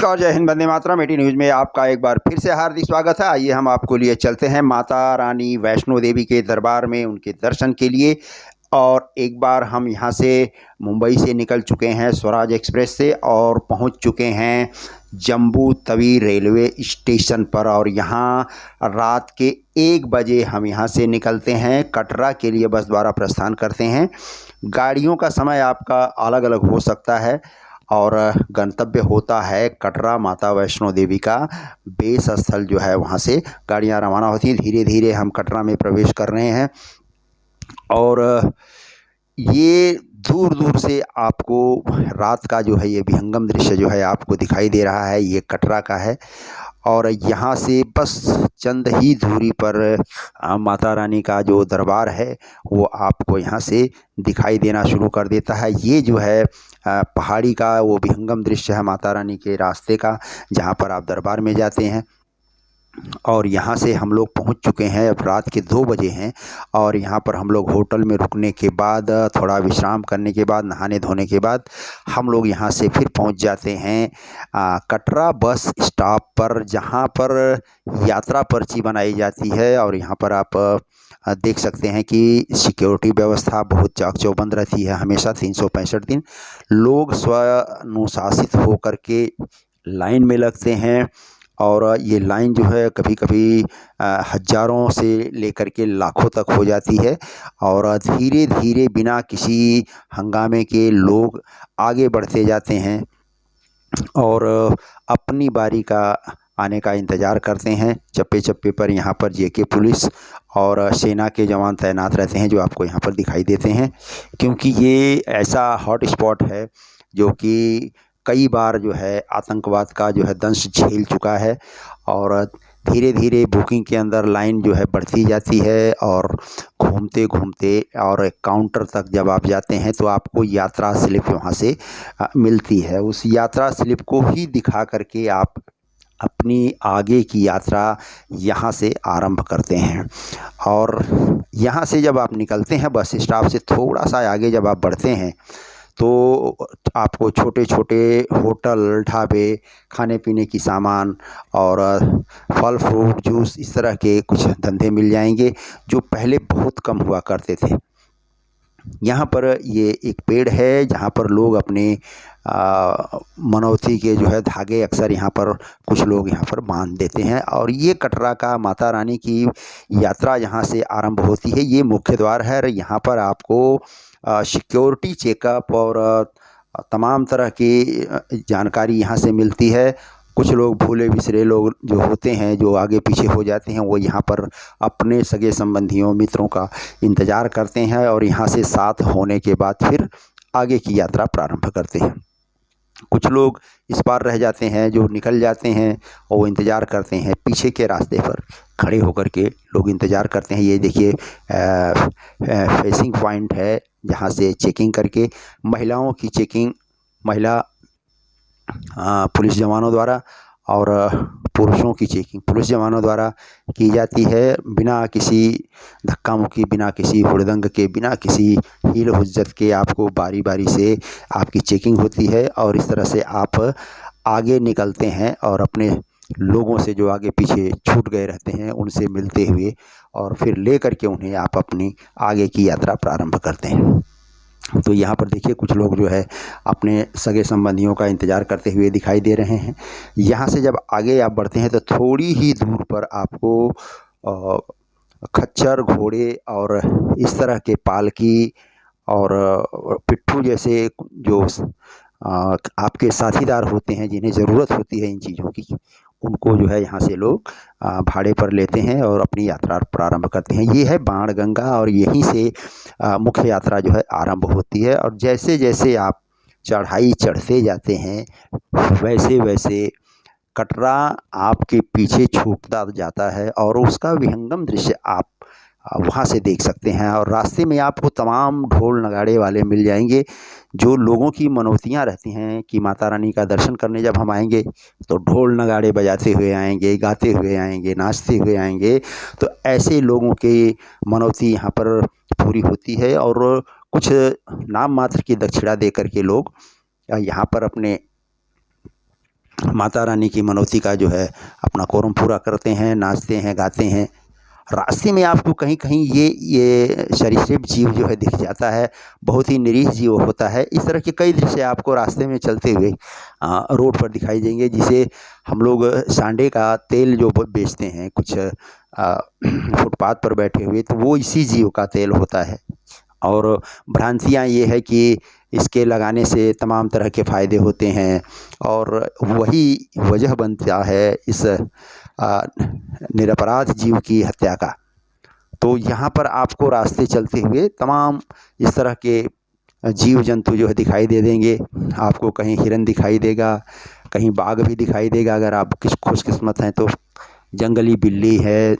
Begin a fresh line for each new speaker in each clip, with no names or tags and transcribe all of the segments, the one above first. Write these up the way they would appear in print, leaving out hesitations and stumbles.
नमस्कार, जय हिंद, वंदे मातरम। 18 न्यूज़ में आपका एक बार फिर से हार्दिक स्वागत है। आइए हम आपको लिए चलते हैं माता रानी वैष्णो देवी के दरबार में उनके दर्शन के लिए। और एक बार हम यहाँ से मुंबई से निकल चुके हैं स्वराज एक्सप्रेस से और पहुँच चुके हैं जम्मू तवी रेलवे स्टेशन पर। और यहाँ रात के 1 बजे हम यहाँ से निकलते हैं, कटरा के लिए बस द्वारा प्रस्थान करते हैं। गाड़ियों का समय आपका अलग अलग हो सकता है और गंतव्य होता है कटरा। माता वैष्णो देवी का बेस स्थल जो है, वहाँ से गाड़ियाँ रवाना होती हैं। धीरे धीरे हम कटरा में प्रवेश कर रहे हैं और ये दूर दूर से आपको रात का जो है ये विहंगम दृश्य जो है आपको दिखाई दे रहा है, ये कटरा का है। और यहाँ से बस चंद ही दूरी पर माता रानी का जो दरबार है वो आपको यहाँ से दिखाई देना शुरू कर देता है। ये जो है पहाड़ी का वो विहंगम दृश्य है माता रानी के रास्ते का, जहाँ पर आप दरबार में जाते हैं। और यहाँ से हम लोग पहुँच चुके हैं, अब रात के 2 बजे हैं। और यहाँ पर हम लोग होटल में रुकने के बाद, थोड़ा विश्राम करने के बाद, नहाने धोने के बाद हम लोग यहाँ से फिर पहुँच जाते हैं कटरा बस स्टॉप पर, जहाँ पर यात्रा पर्ची बनाई जाती है। और यहाँ पर आप देख सकते हैं कि सिक्योरिटी व्यवस्था बहुत चाक चौबंद रहती है हमेशा। 365 दिन लोग स्वानुशासित होकर के लाइन में लगते हैं। और ये लाइन जो है कभी कभी हज़ारों से लेकर के लाखों तक हो जाती है। और धीरे धीरे बिना किसी हंगामे के लोग आगे बढ़ते जाते हैं और अपनी बारी का आने का इंतज़ार करते हैं। चप्पे चप्पे पर यहाँ पर जेके पुलिस और सेना के जवान तैनात रहते हैं, जो आपको यहाँ पर दिखाई देते हैं। क्योंकि ये ऐसा हॉट स्पॉट है जो कि कई बार जो है आतंकवाद का जो है दंश झेल चुका है। और धीरे धीरे बुकिंग के अंदर लाइन जो है बढ़ती जाती है और घूमते घूमते और काउंटर तक जब आप जाते हैं तो आपको यात्रा स्लिप वहाँ से मिलती है। उस यात्रा स्लिप को ही दिखा करके आप अपनी आगे की यात्रा यहाँ से आरंभ करते हैं। और यहाँ से जब आप निकलते हैं बस स्टॉप से थोड़ा सा आगे जब आप बढ़ते हैं तो आपको छोटे छोटे होटल, ढाबे, खाने पीने की सामान और फल फ्रूट जूस इस तरह के कुछ धंधे मिल जाएंगे, जो पहले बहुत कम हुआ करते थे। यहाँ पर ये एक पेड़ है जहाँ पर लोग अपने मनौती के जो है धागे अक्सर यहाँ पर कुछ लोग यहाँ पर बांध देते हैं। और ये कटरा का माता रानी की यात्रा यहाँ से आरंभ होती है। ये मुख्य द्वार है और यहाँ पर आपको सिक्योरिटी चेकअप और तमाम तरह की जानकारी यहाँ से मिलती है। कुछ लोग भूले बिसरे लोग जो होते हैं, जो आगे पीछे हो जाते हैं, वो यहाँ पर अपने सगे संबंधियों मित्रों का इंतज़ार करते हैं और यहाँ से साथ होने के बाद फिर आगे की यात्रा प्रारंभ करते हैं। कुछ लोग इस पार रह जाते हैं, जो निकल जाते हैं और वो इंतज़ार करते हैं पीछे के रास्ते पर खड़े होकर के लोग इंतज़ार करते हैं। ये देखिए फेसिंग पॉइंट है जहाँ से चेकिंग करके महिलाओं की चेकिंग महिला पुलिस जवानों द्वारा और पुरुषों की चेकिंग पुलिस जवानों द्वारा की जाती है, बिना किसी धक्का मुक्की, बिना किसी हुड़दंग के, बिना किसी हील हुज्जत के आपको बारी बारी से आपकी चेकिंग होती है। और इस तरह से आप आगे निकलते हैं और अपने लोगों से जो आगे पीछे छूट गए रहते हैं उनसे मिलते हुए और फिर ले करके उन्हें आप अपनी आगे की यात्रा प्रारंभ करते हैं। तो यहाँ पर देखिए कुछ लोग जो है अपने सगे संबंधियों का इंतज़ार करते हुए दिखाई दे रहे हैं। यहाँ से जब आगे आप बढ़ते हैं तो थोड़ी ही दूर पर आपको खच्चर, घोड़े और इस तरह के पालकी और पिट्ठू जैसे जो आपके साथीदार होते हैं, जिन्हें ज़रूरत होती है इन चीज़ों की, उनको जो है यहाँ से लोग भाड़े पर लेते हैं और अपनी यात्रा प्रारंभ करते हैं। ये है बाणगंगा और यहीं से मुख्य यात्रा जो है आरंभ होती है। और जैसे जैसे आप चढ़ाई चढ़ते जाते हैं वैसे वैसे कटरा आपके पीछे छूटता जाता है और उसका विहंगम दृश्य आप वहाँ से देख सकते हैं। और रास्ते में आपको तमाम ढोल नगाड़े वाले मिल जाएंगे, जो लोगों की मनौतियाँ रहती हैं कि माता रानी का दर्शन करने जब हम आएंगे तो ढोल नगाड़े बजाते हुए आएंगे, गाते हुए आएंगे, नाचते हुए आएंगे। तो ऐसे लोगों की मनौती यहाँ पर पूरी होती है और कुछ नाम मात्र की दक्षिणा दे करके लोग यहाँ पर अपने माता रानी की मनौती का जो है अपना कोरम पूरा करते हैं, नाचते हैं, गाते हैं। रास्ते में आपको कहीं कहीं ये सरीसृप जीव जो है दिख जाता है, बहुत ही निरीह जीव होता है। इस तरह के कई दृश्य आपको रास्ते में चलते हुए रोड पर दिखाई देंगे, जिसे हम लोग सांडे का तेल जो बेचते हैं कुछ फुटपाथ पर बैठे हुए, तो वो इसी जीव का तेल होता है। और भ्रांतियाँ ये है कि इसके लगाने से तमाम तरह के फ़ायदे होते हैं, और वही वजह बनता है इस निरपराध जीव की हत्या का। तो यहाँ पर आपको रास्ते चलते हुए तमाम इस तरह के जीव जंतु जो है दिखाई दे देंगे। आपको कहीं हिरन दिखाई देगा, कहीं बाघ भी दिखाई देगा अगर आप खुशकिस्मत हैं तो, जंगली बिल्ली है,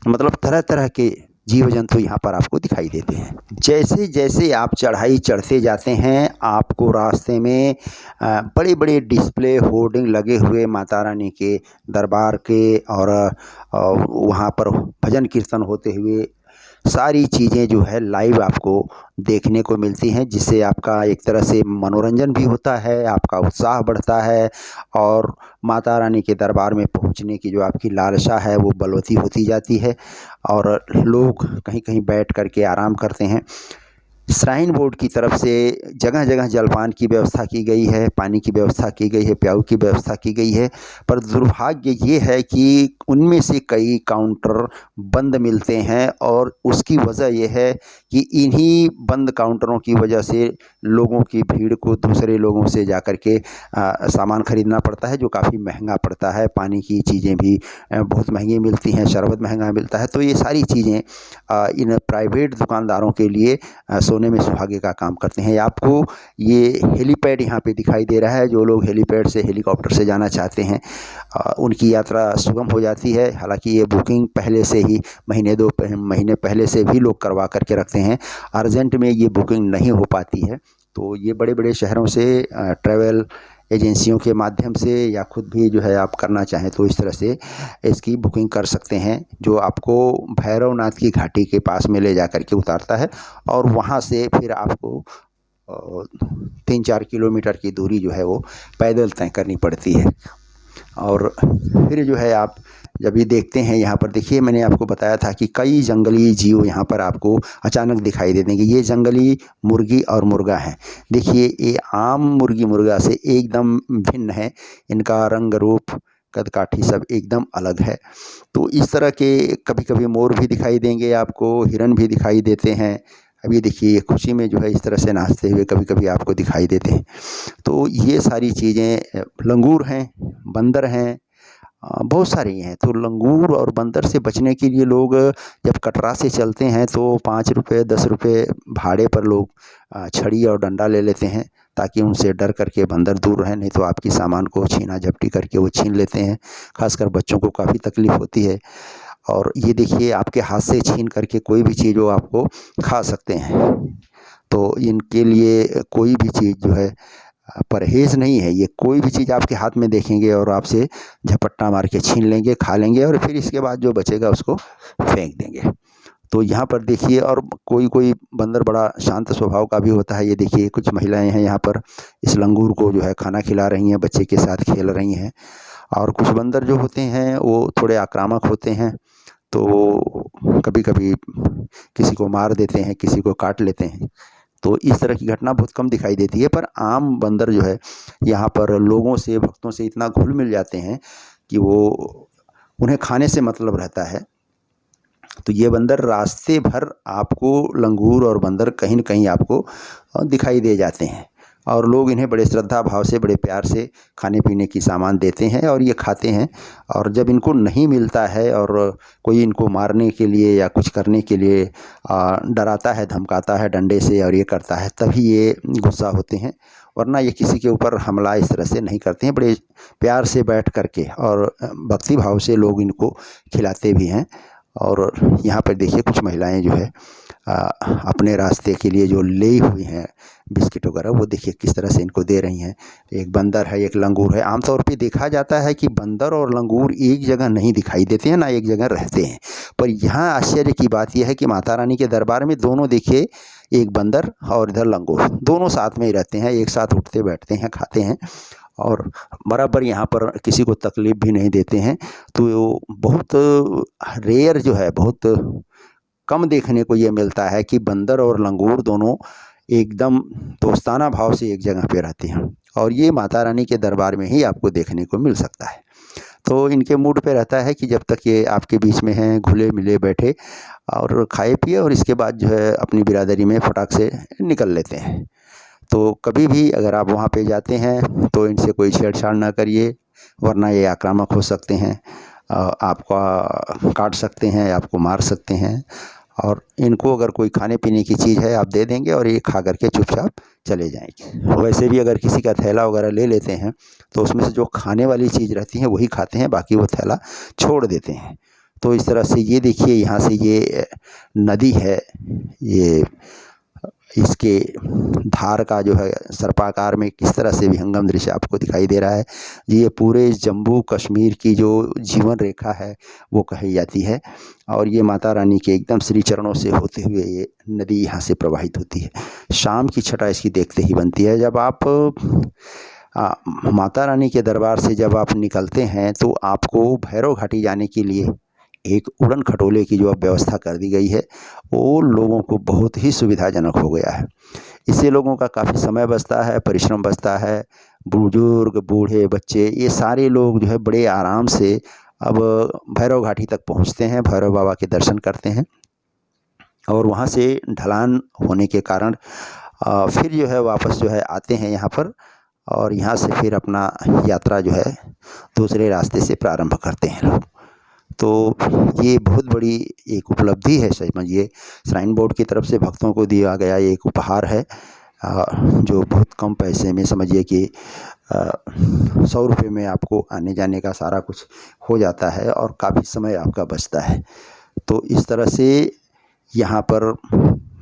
मतलब तरह तरह के जीव जंतु यहाँ पर आपको दिखाई देते हैं। जैसे जैसे आप चढ़ाई चढ़ते जाते हैं, आपको रास्ते में बड़े बड़े डिस्प्ले होर्डिंग लगे हुए माता रानी के दरबार के, और वहाँ पर भजन कीर्तन होते हुए सारी चीज़ें जो है लाइव आपको देखने को मिलती हैं, जिससे आपका एक तरह से मनोरंजन भी होता है, आपका उत्साह बढ़ता है, और माता रानी के दरबार में पहुंचने की जो आपकी लालसा है वो बलवती होती जाती है। और लोग कहीं कहीं बैठ कर के आराम करते हैं। श्राइन बोर्ड की तरफ से जगह जगह जलपान की व्यवस्था की गई है, पानी की व्यवस्था की गई है, प्याऊ की व्यवस्था की गई है, पर दुर्भाग्य ये है कि उनमें से कई काउंटर बंद मिलते हैं, और उसकी वजह यह है कि इन्हीं बंद काउंटरों की वजह से लोगों की भीड़ को दूसरे लोगों से जाकर के सामान खरीदना पड़ता है, जो काफ़ी महंगा पड़ता है। पानी की चीज़ें भी बहुत महंगी मिलती हैं, शरबत महंगा मिलता है। तो ये सारी चीज़ें इन प्राइवेट दुकानदारों के लिए सोने में सुहागे का काम करते हैं। आपको ये हेलीपैड यहाँ पे दिखाई दे रहा है। जो लोग हेलीपैड से, हेलीकॉप्टर से जाना चाहते हैं, उनकी यात्रा सुगम हो जाती है। हालांकि ये बुकिंग पहले से ही दो महीने पहले से भी लोग करवा करके रखते हैं, अर्जेंट में ये बुकिंग नहीं हो पाती है। तो ये बड़े बड़े शहरों से ट्रैवल एजेंसियों के माध्यम से, या खुद भी जो है आप करना चाहें तो इस तरह से इसकी बुकिंग कर सकते हैं, जो आपको भैरवनाथ की घाटी के पास में ले जा कर के उतारता है, और वहाँ से फिर आपको 3-4 किलोमीटर की दूरी जो है वो पैदल तय करनी पड़ती है। और फिर जो है आप जब ये देखते हैं, यहाँ पर देखिए मैंने आपको बताया था कि कई जंगली जीव यहाँ पर आपको अचानक दिखाई दे देंगे। ये जंगली मुर्गी और मुर्गा है। देखिए ये आम मुर्गी मुर्गा से एकदम भिन्न है, इनका रंग रूप कद काठी सब एकदम अलग है। तो इस तरह के कभी कभी मोर भी दिखाई देंगे आपको, हिरन भी दिखाई देते हैं। अब ये देखिए खुशी में जो है इस तरह से नाचते हुए कभी कभी आपको दिखाई देते हैं। तो ये सारी चीज़ें, लंगूर हैं, बंदर हैं, बहुत सारी हैं। तो लंगूर और बंदर से बचने के लिए लोग जब कटरा से चलते हैं तो 5 रुपये 10 रुपये भाड़े पर लोग छड़ी और डंडा ले लेते हैं, ताकि उनसे डर करके बंदर दूर रहें, नहीं तो आपकी सामान को छीना झपटी करके वो छीन लेते हैं। खासकर बच्चों को काफ़ी तकलीफ़ होती है। और ये देखिए आपके हाथ से छीन करके कोई भी चीज़ वो आपको खा सकते हैं। तो इनके लिए कोई भी चीज़ जो है परहेज़ नहीं है। ये कोई भी चीज़ आपके हाथ में देखेंगे और आपसे झपट्टा मार के छीन लेंगे, खा लेंगे, और फिर इसके बाद जो बचेगा उसको फेंक देंगे। तो यहाँ पर देखिए, और कोई कोई बंदर बड़ा शांत स्वभाव का भी होता है। ये देखिए कुछ महिलाएं हैं यहाँ पर इस लंगूर को जो है खाना खिला रही हैं, बच्चे के साथ खेल रही हैं। और कुछ बंदर जो होते हैं वो थोड़े आक्रामक होते हैं, तो कभी कभी किसी को मार देते हैं, किसी को काट लेते हैं। तो इस तरह की घटना बहुत कम दिखाई देती है। पर आम बंदर जो है यहाँ पर लोगों से, भक्तों से इतना घुल मिल जाते हैं कि वो उन्हें खाने से मतलब रहता है। तो ये बंदर रास्ते भर आपको, लंगूर और बंदर कहीं न कहीं आपको दिखाई दे जाते हैं, और लोग इन्हें बड़े श्रद्धा भाव से, बड़े प्यार से खाने पीने की सामान देते हैं और ये खाते हैं। और जब इनको नहीं मिलता है और कोई इनको मारने के लिए या कुछ करने के लिए डराता है, धमकाता है डंडे से और ये करता है, तभी ये गुस्सा होते हैं, वरना ये किसी के ऊपर हमला इस तरह से नहीं करते हैं। बड़े प्यार से बैठ करके और भक्ति भाव से लोग इनको खिलाते भी हैं। और यहाँ पर देखिए कुछ महिलाएं जो है अपने रास्ते के लिए जो ले हुई हैं बिस्किट वगैरह, वो देखिए किस तरह से इनको दे रही हैं। एक बंदर है, एक लंगूर है। आमतौर पे देखा जाता है कि बंदर और लंगूर एक जगह नहीं दिखाई देते हैं, ना एक जगह रहते हैं। पर यहाँ आश्चर्य की बात यह है कि माता रानी के दरबार में दोनों देखिए, एक बंदर और इधर लंगूर, दोनों साथ में ही रहते हैं, एक साथ उठते बैठते हैं, खाते हैं। और बराबर यहाँ पर किसी को तकलीफ़ भी नहीं देते हैं। तो बहुत रेयर जो है, बहुत कम देखने को ये मिलता है कि बंदर और लंगूर दोनों एकदम दोस्ताना भाव से एक जगह पे रहते हैं, और ये माता रानी के दरबार में ही आपको देखने को मिल सकता है। तो इनके मूड पे रहता है कि जब तक ये आपके बीच में हैं, घुले मिले बैठे और खाए पिए, और इसके बाद जो है अपनी बिरादरी में फटाक से निकल लेते हैं। तो कभी भी अगर आप वहाँ पे जाते हैं तो इनसे कोई छेड़छाड़ ना करिए, वरना ये आक्रामक हो सकते हैं, आपका काट सकते हैं, आपको मार सकते हैं। और इनको अगर कोई खाने पीने की चीज़ है आप दे देंगे और ये खा करके चुपचाप चले जाएंगे। वैसे भी अगर किसी का थैला वगैरह ले लेते हैं तो उसमें से जो खाने वाली चीज़ रहती है वही खाते हैं, बाकी वो थैला छोड़ देते हैं। तो इस तरह से ये देखिए, यहाँ से ये नदी है, ये इसके धार का जो है सर्पाकार में किस तरह से विहंगम दृश्य आपको दिखाई दे रहा है। ये पूरे जम्मू कश्मीर की जो जीवन रेखा है वो कही जाती है, और ये माता रानी के एकदम श्री चरणों से होते हुए ये नदी यहाँ से प्रवाहित होती है। शाम की छटा इसकी देखते ही बनती है। जब आप माता रानी के दरबार से जब आप निकलते हैं तो आपको भैरव घाटी जाने के लिए एक उड़न खटोले की जो अब व्यवस्था कर दी गई है, वो लोगों को बहुत ही सुविधाजनक हो गया है। इससे लोगों का काफ़ी समय बचता है, परिश्रम बचता है। बुजुर्ग, बूढ़े, बच्चे, ये सारे लोग जो है बड़े आराम से अब भैरव घाटी तक पहुंचते हैं, भैरव बाबा के दर्शन करते हैं, और वहाँ से ढलान होने के कारण फिर जो है वापस जो है आते हैं यहाँ पर, और यहाँ से फिर अपना यात्रा जो है दूसरे रास्ते से प्रारंभ करते हैं लोग। तो ये बहुत बड़ी एक उपलब्धि है, समझिए श्राइन बोर्ड की तरफ से भक्तों को दिया गया एक उपहार है, जो बहुत कम पैसे में, समझिए कि 100 रुपये में आपको आने जाने का सारा कुछ हो जाता है और काफ़ी समय आपका बचता है। तो इस तरह से यहाँ पर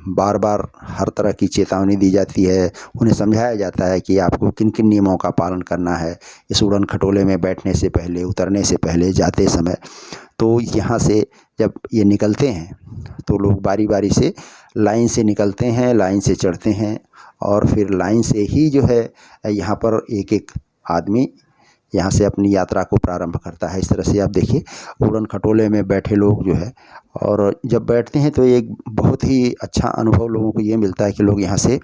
बार बार हर तरह की चेतावनी दी जाती है, उन्हें समझाया जाता है कि आपको किन किन नियमों का पालन करना है इस उड़न खटोले में बैठने से पहले, उतरने से पहले, जाते समय। तो यहाँ से जब ये निकलते हैं तो लोग बारी बारी से लाइन से निकलते हैं, लाइन से चढ़ते हैं, और फिर लाइन से ही जो है यहाँ पर एक एक आदमी यहाँ से अपनी यात्रा को प्रारंभ करता है। इस तरह से आप देखिए उड़न खटोले में बैठे लोग जो है, और जब बैठते हैं तो एक बहुत ही अच्छा अनुभव लोगों को ये मिलता है कि लोग यहाँ से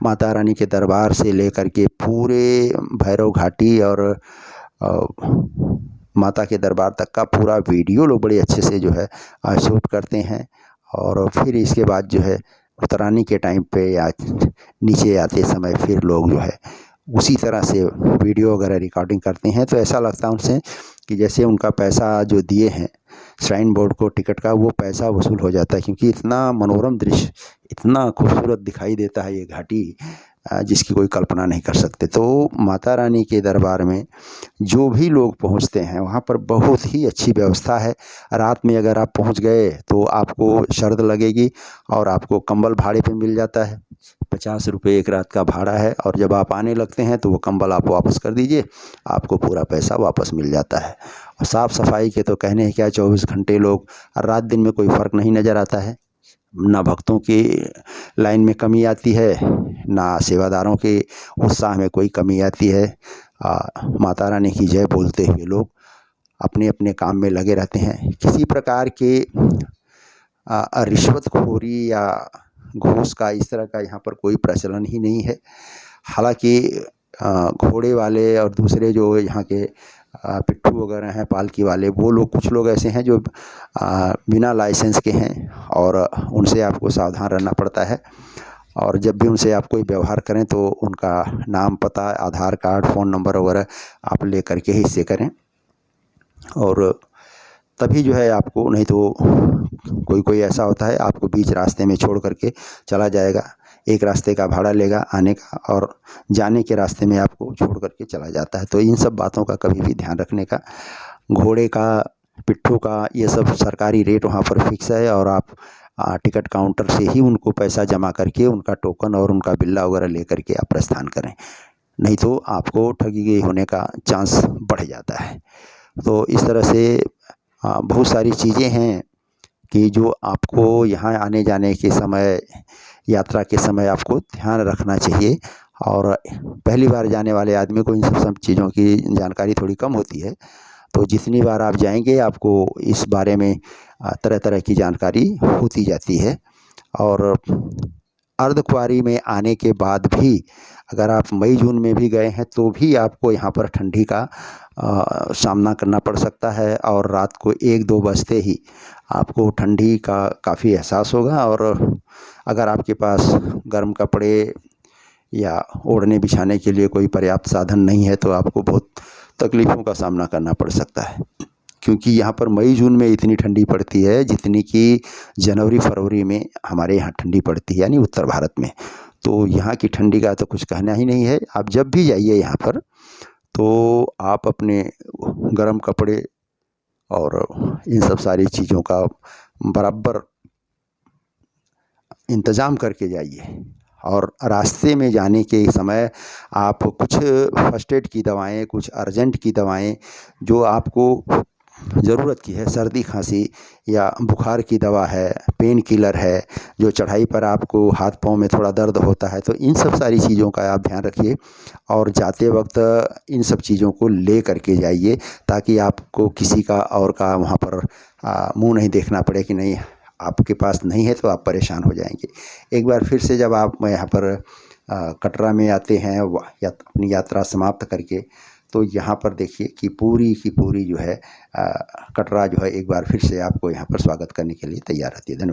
माता रानी के दरबार से लेकर के पूरे भैरव घाटी और माता के दरबार तक का पूरा वीडियो लोग बड़े अच्छे से जो है शूट करते हैं, और फिर इसके बाद जो है उतराने के टाइम पे या नीचे आते समय फिर लोग जो है उसी तरह से वीडियो वगैरह रिकॉर्डिंग करते हैं। तो ऐसा लगता है उनसे कि जैसे उनका पैसा जो दिए हैं श्राइन बोर्ड को टिकट का, वो पैसा वसूल हो जाता है, क्योंकि इतना मनोरम दृश्य, इतना खूबसूरत दिखाई देता है ये घाटी, जिसकी कोई कल्पना नहीं कर सकते। तो माता रानी के दरबार में जो भी लोग पहुंचते हैं वहाँ पर बहुत ही अच्छी व्यवस्था है। रात में अगर आप पहुंच गए तो आपको शर्त लगेगी और आपको कंबल भाड़े पे मिल जाता है। 50 रुपये एक रात का भाड़ा है, और जब आप आने लगते हैं तो वो कंबल आप वापस कर दीजिए, आपको पूरा पैसा वापस मिल जाता है। और साफ़ सफाई के तो कहने हैं क्या, 24 घंटे लोग, रात दिन में कोई फ़र्क नहीं नज़र आता है। ना भक्तों की लाइन में कमी आती है, ना सेवादारों के उत्साह में कोई कमी आती है। माता रानी की जय बोलते हुए लोग अपने अपने काम में लगे रहते हैं। किसी प्रकार के रिश्वतखोरी या घूस का, इस तरह का यहाँ पर कोई प्रचलन ही नहीं है। हालांकि घोड़े वाले और दूसरे जो यहाँ के पिट्ठू वगैरह हैं, पालकी वाले, वो लोग, कुछ लोग ऐसे हैं जो बिना लाइसेंस के हैं, और उनसे आपको सावधान रहना पड़ता है। और जब भी उनसे आप कोई व्यवहार करें तो उनका नाम, पता, आधार कार्ड, फ़ोन नंबर वगैरह आप ले करके ही इससे करें, और तभी जो है आपको, नहीं तो कोई कोई ऐसा होता है आपको बीच रास्ते में छोड़ करके चला जाएगा, एक रास्ते का भाड़ा लेगा आने का, और जाने के रास्ते में आपको छोड़ करके चला जाता है। तो इन सब बातों का कभी भी ध्यान रखने का। घोड़े का, पिट्ठू का, ये सब सरकारी रेट वहाँ पर फिक्स है, और आप टिकट काउंटर से ही उनको पैसा जमा करके उनका टोकन और उनका बिल्ला वगैरह ले करके आप प्रस्थान करें, नहीं तो आपको ठगी गई होने का चांस बढ़ जाता है। तो इस तरह से बहुत सारी चीज़ें हैं कि जो आपको यहाँ आने जाने के समय, यात्रा के समय आपको ध्यान रखना चाहिए। और पहली बार जाने वाले आदमी को इन सब चीज़ों की जानकारी थोड़ी कम होती है। तो जितनी बार आप जाएंगे आपको इस बारे में तरह तरह की जानकारी होती जाती है। और अर्धकुंवारी में आने के बाद भी अगर आप मई जून में भी गए हैं तो भी आपको यहाँ पर ठंडी का सामना करना पड़ सकता है, और रात को 1-2 बजते ही आपको ठंडी का काफ़ी एहसास होगा। और अगर आपके पास गर्म कपड़े या ओढ़ने बिछाने के लिए कोई पर्याप्त साधन नहीं है तो आपको बहुत तकलीफ़ों का सामना करना पड़ सकता है, क्योंकि यहाँ पर मई जून में इतनी ठंडी पड़ती है जितनी कि जनवरी फरवरी में हमारे यहाँ ठंडी पड़ती है, यानी उत्तर भारत में। तो यहाँ की ठंडी का तो कुछ कहना ही नहीं है। आप जब भी जाइए यहाँ पर तो आप अपने गर्म कपड़े और इन सब सारी चीज़ों का बराबर इंतज़ाम करके जाइए। और रास्ते में जाने के समय आप कुछ फर्स्ट एड की दवाएं, कुछ अर्जेंट की दवाएं जो आपको ज़रूरत की है, सर्दी खांसी या बुखार की दवा है, पेन किलर है, जो चढ़ाई पर आपको हाथ पाँव में थोड़ा दर्द होता है, तो इन सब सारी चीज़ों का आप ध्यान रखिए और जाते वक्त इन सब चीज़ों को ले करके जाइए, ताकि आपको किसी का और का वहाँ पर मुंह नहीं देखना पड़े कि नहीं आपके पास नहीं है तो आप परेशान हो जाएंगे। एक बार फिर से जब आप यहाँ पर कटरा में आते हैं या अपनी यात्रा समाप्त करके, तो यहाँ पर देखिए कि पूरी की पूरी जो है कटरा जो है एक बार फिर से आपको यहाँ पर स्वागत करने के लिए तैयार रहती है। धन्यवाद।